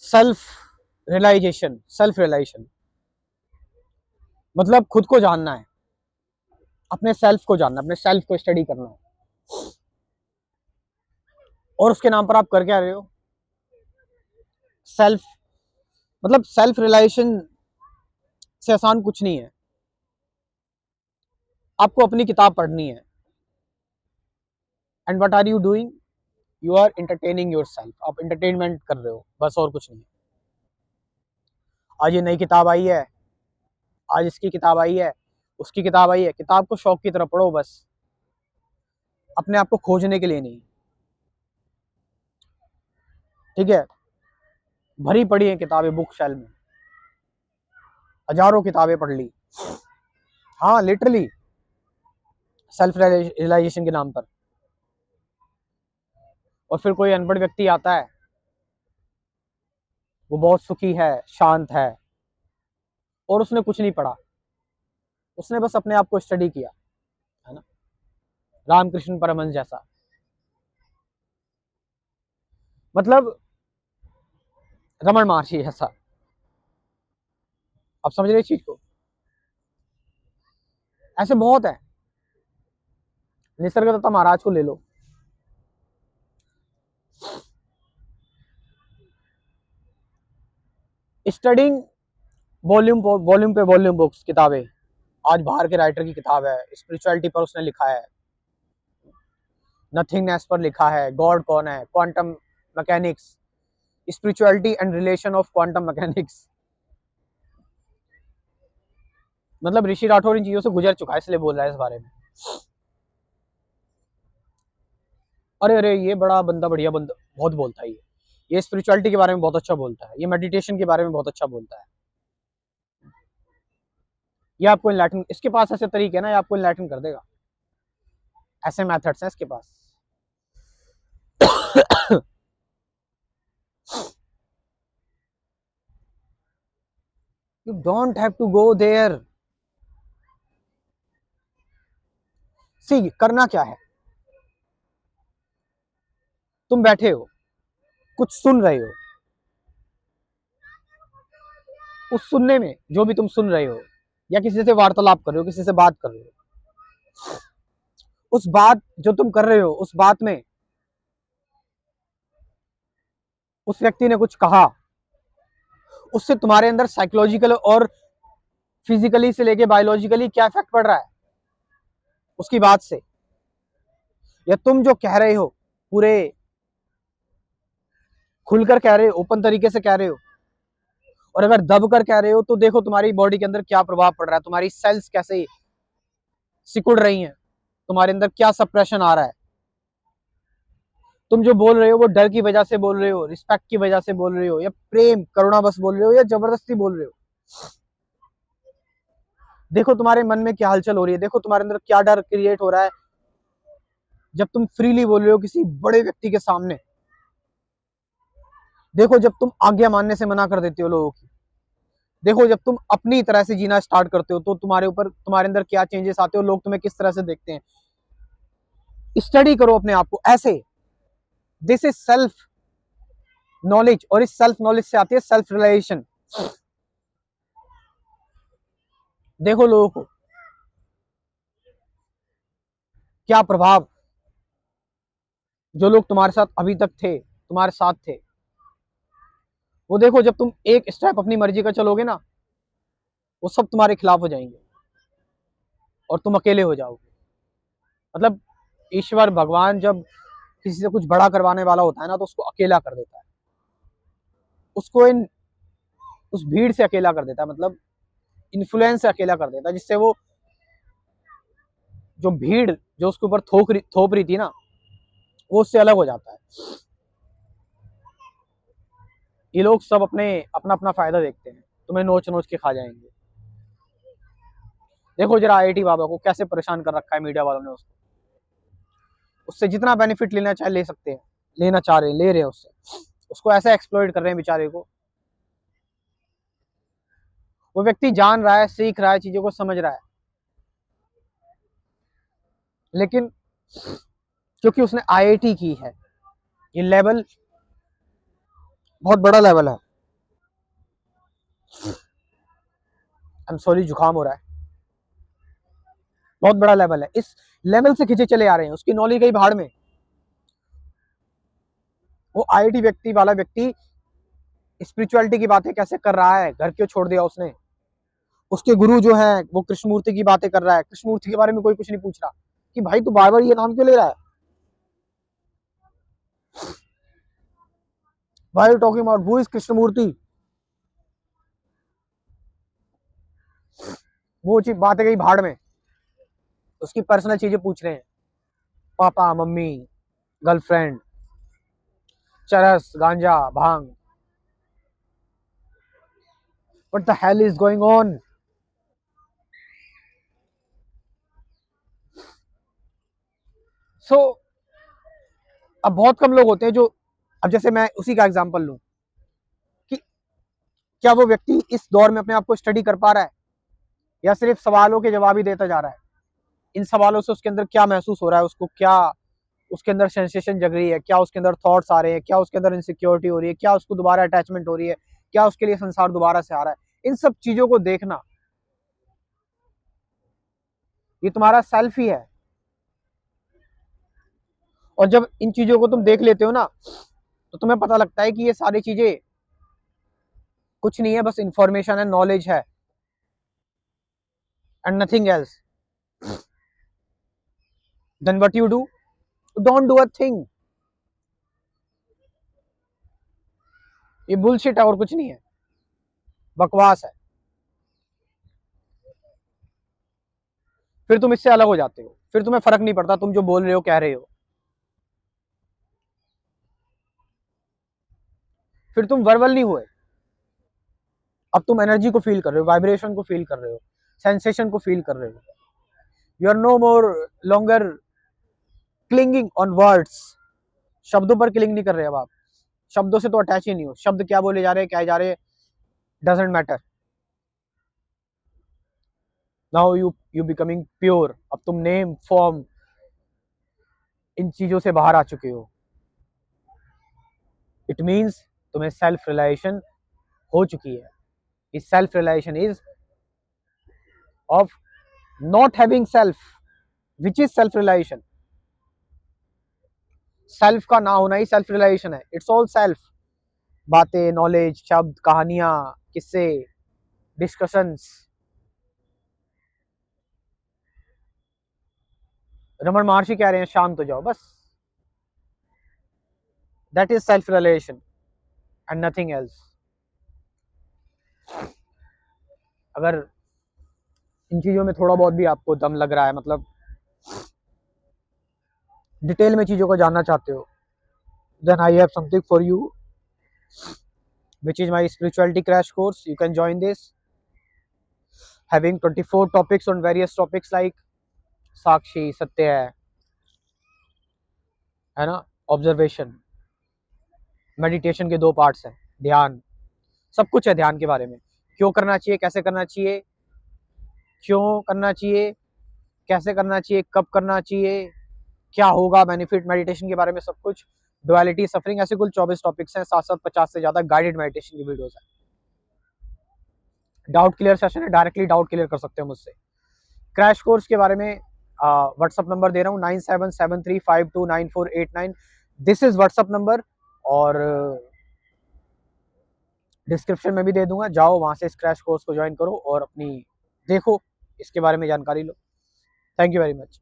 Self realisation मतलब खुद को जानना है, अपने सेल्फ को जानना, अपने सेल्फ को स्टडी करना है। और उसके नाम पर आप कर क्या रहे हो? सेल्फ, मतलब सेल्फ रियलाइजेशन से आसान कुछ नहीं है। आपको अपनी किताब पढ़नी है। And what are you doing? You are entertaining yourself. आप एंटरटेनमेंट कर रहे हो बस, और कुछ नहीं। आज ये नई किताब आई है, आज इसकी किताब आई है, उसकी किताब आई है। किताब को शौक की तरह पढ़ो बस, अपने आप को खोजने के लिए नहीं। ठीक है? भरी पड़ी है किताबें बुक शेल्फ में, हजारों किताबें पढ़ ली। हाँ लिटरली, सेल्फ रियलाइजेशन के नाम पर। और फिर कोई अनपढ़ व्यक्ति आता है, वो बहुत सुखी है, शांत है, और उसने कुछ नहीं पढ़ा, उसने बस अपने आप को स्टडी किया, है ना? रामकृष्ण परमहंस जैसा, मतलब रमन महर्षि जैसा। आप समझ रहे इस चीज को? ऐसे बहुत है। निसर्गदत्ता महाराज को ले लो, स्टडिंग वॉल्यूम पे वॉल्यूम बुक्स, किताबें। आज बाहर के राइटर की किताब है, स्पिरिचुअलिटी पर उसने लिखा है, नथिंगनेस पर लिखा है, गॉड कौन है, quantum mechanics, spirituality and relation of quantum mechanics. मतलब ऋषि राठौर इन चीजों से गुजर चुका है, इसलिए बोल रहा है इस बारे में। अरे अरे, ये बड़ा बंदा, बढ़िया बंदा, बहुत बोलता है ये स्पिरिचुअलिटी के बारे में बहुत अच्छा बोलता है, ये मेडिटेशन के बारे में बहुत अच्छा बोलता है। ये आपको इनलाइटन, इसके पास ऐसे तरीके हैं ना, ये आपको इनलाइटन कर देगा। ऐसे मेथड्स हैं इसके पास। You don't have to go there. See, करना क्या है? तुम बैठे हो, कुछ सुन रहे हो, उस सुनने में जो भी तुम सुन रहे हो, या किसी से वार्तालाप कर रहे हो, किसी से बात कर रहे हो, उस बात जो तुम कर रहे हो, उस बात में उस व्यक्ति ने कुछ कहा, उससे तुम्हारे अंदर साइकोलॉजिकल और फिजिकली से लेके बायोलॉजिकली क्या इफेक्ट पड़ रहा है उसकी बात से? या तुम जो कह रहे हो पूरे खुलकर कह रहे हो, ओपन तरीके से कह रहे हो, और अगर दब कर कह रहे हो तो देखो तुम्हारी बॉडी के अंदर क्या प्रभाव पड़ रहा है, तुम्हारी सेल्स कैसे सिकुड़ रही हैं, तुम्हारे अंदर क्या सप्रेशन आ रहा है। तुम जो बोल रहे हो वो डर की वजह से बोल रहे हो, रिस्पेक्ट की वजह से बोल रहे हो, या प्रेम करुणा बस बोल रहे हो, या जबरदस्ती बोल रहे हो। देखो तुम्हारे मन में क्या हलचल हो रही है, देखो तुम्हारे अंदर क्या डर क्रिएट हो रहा है जब तुम फ्रीली बोल रहे हो किसी बड़े व्यक्ति के सामने। देखो जब तुम आज्ञा मानने से मना कर देते हो लोगों की। देखो जब तुम अपनी तरह से जीना स्टार्ट करते हो तो तुम्हारे ऊपर, तुम्हारे अंदर क्या चेंजेस आते हो, लोग तुम्हें किस तरह से देखते हैं। स्टडी करो अपने आप को ऐसे। दिस इज सेल्फ नॉलेज, और इस सेल्फ नॉलेज से आती है सेल्फ रियलाइजेशन। देखो लोगों को क्या प्रभाव, जो लोग तुम्हारे साथ अभी तक थे, तुम्हारे साथ थे, वो देखो जब तुम एक स्टेप अपनी मर्जी का चलोगे ना, वो सब तुम्हारे खिलाफ हो जाएंगे और तुम अकेले हो जाओगे। मतलब ईश्वर भगवान जब किसी से कुछ बड़ा करवाने वाला होता है ना, तो उसको अकेला कर देता है, उसको उस भीड़ से अकेला कर देता है, मतलब इन्फ्लुएंस से अकेला कर देता है, जिससे वो जो भीड़ जो उसके ऊपर थोप रही थी ना, वो उससे अलग हो जाता है। ये लोग सब अपना अपना फायदा देखते हैं, तुम्हें नोच नोच के खा जाएंगे। देखो जरा आईआईटी बाबा को कैसे परेशान कर रखा है मीडिया वालों ने उसको। उससे जितना बेनिफिट लेना चाहे ले सकते हैं, लेना चाह रहे हैं, ले रहे हैं उससे, उसको ऐसा एक्सप्लॉइट कर रहे हैं बेचारे को। वो व्यक्ति जान रहा है, सीख रहा है, चीजों को समझ रहा है, लेकिन क्योंकि उसने आईआईटी की है, ये लेवल बहुत बड़ा लेवल है, आई एम सॉरी, जुकाम हो रहा है। बहुत बड़ा लेवल है, इस लेवल से खींचे चले आ रहे हैं, उसकी नॉलेज गई भाड़ में। वो आईआईटी व्यक्ति वाला व्यक्ति स्पिरिचुअलिटी की बातें कैसे कर रहा है, घर क्यों छोड़ दिया उसने। उसके गुरु जो है वो कृष्णमूर्ति की बातें कर रहा है, कृष्णमूर्ति के बारे में कोई कुछ नहीं पूछ रहा कि भाई तू बार बार ये नाम क्यों ले रहा है, why are you talking about who is Krishnamurti. वो चीज बातें गई भाड़ में, उसकी पर्सनल चीजें पूछ रहे हैं, पापा मम्मी, गर्लफ्रेंड, चरस, गांजा, भांग। What the hell is going on. So अब बहुत कम लोग होते हैं जो, अब जैसे मैं उसी का एग्जांपल लूं कि क्या वो व्यक्ति इस दौर में अपने आप को स्टडी कर पा रहा है, या सिर्फ सवालों के जवाब ही देता जा रहा है। इन सवालों से उसके अंदर क्या महसूस हो रहा है, उसको क्या उसके अंदर सेंसेशन जग रही है, क्या उसके अंदर थॉट्स आ रहे हैं, क्या उसके अंदर इनसिक्योरिटी हो रही है, क्या उसको दोबारा अटैचमेंट हो रही है, क्या उसके लिए संसार दोबारा से आ रहा है। इन सब चीजों को देखना, ये तुम्हारा सेल्फ ही है। और जब इन चीजों को तुम देख लेते हो ना, तो तुम्हें पता लगता है कि ये सारी चीजें कुछ नहीं है, बस इंफॉर्मेशन है, नॉलेज है, and nothing else. Then what you do, don't do a thing. ये बुलशिट है और कुछ नहीं है, बकवास है। फिर तुम इससे अलग हो जाते हो, फिर तुम्हें फर्क नहीं पड़ता तुम जो बोल रहे हो, कह रहे हो। फिर तुम वर्बल नहीं हुए, अब तुम एनर्जी को फील कर रहे हो, वाइब्रेशन को फील कर रहे हो, सेंसेशन को फील कर रहे हो। You are no more longer clinging on words. शब्दों पर क्लिंग नहीं कर रहे अब आप, शब्दों से तो अटैच ही नहीं हो। शब्द क्या बोले जा रहे हैं, क्या जा रहे हैं, doesn't matter. Now you becoming pure. अब तुम नेम फॉर्म इन चीजों से बाहर आ चुके हो। इट मीन्स तुम्हें सेल्फ रियलाइजेशन हो चुकी है। इस self realisation is of not having self, which is self realisation. Self का ना होना ही सेल्फ रियलाइजेशन है। It's all self. बातें, नॉलेज, शब्द, कहानियां, किस्से, डिस्कशंस। रमन महर्षि कह रहे हैं शांत हो जाओ, बस। That is self realisation and nothing else. अगर इन चीजों में थोड़ा बहुत भी आपको दम लग रहा है, मतलब डिटेल में चीजों को जानना चाहते हो, then I have something for you, which is my spirituality crash course. You can join this, having 24 topics on various topics like साक्षी, सत्य है ना, ऑब्जर्वेशन, मेडिटेशन के 2 पार्ट्स हैं, ध्यान, सब कुछ है ध्यान के बारे में। क्यों करना चाहिए, कैसे करना चाहिए, क्यों करना चाहिए, कैसे करना चाहिए, कब करना चाहिए, क्या होगा बेनिफिट मेडिटेशन के बारे में, सब कुछ। डुअलिटी, सफरिंग, ऐसे कुल 24 टॉपिक्स हैं, साथ साथ 50 से ज्यादा गाइडेड मेडिटेशन की वीडियोस हैं। डाउट क्लियर सेशन है, डायरेक्टली डाउट क्लियर कर सकते हो मुझसे। क्रैश कोर्स के बारे में व्हाट्सअप नंबर दे रहा हूँ 9773529489। दिस इज व्हाट्सअप नंबर, और डिस्क्रिप्शन में भी दे दूंगा, जाओ वहां से इस क्रैश कोर्स को ज्वाइन करो और अपनी देखो, इसके बारे में जानकारी लो। Thank you very much.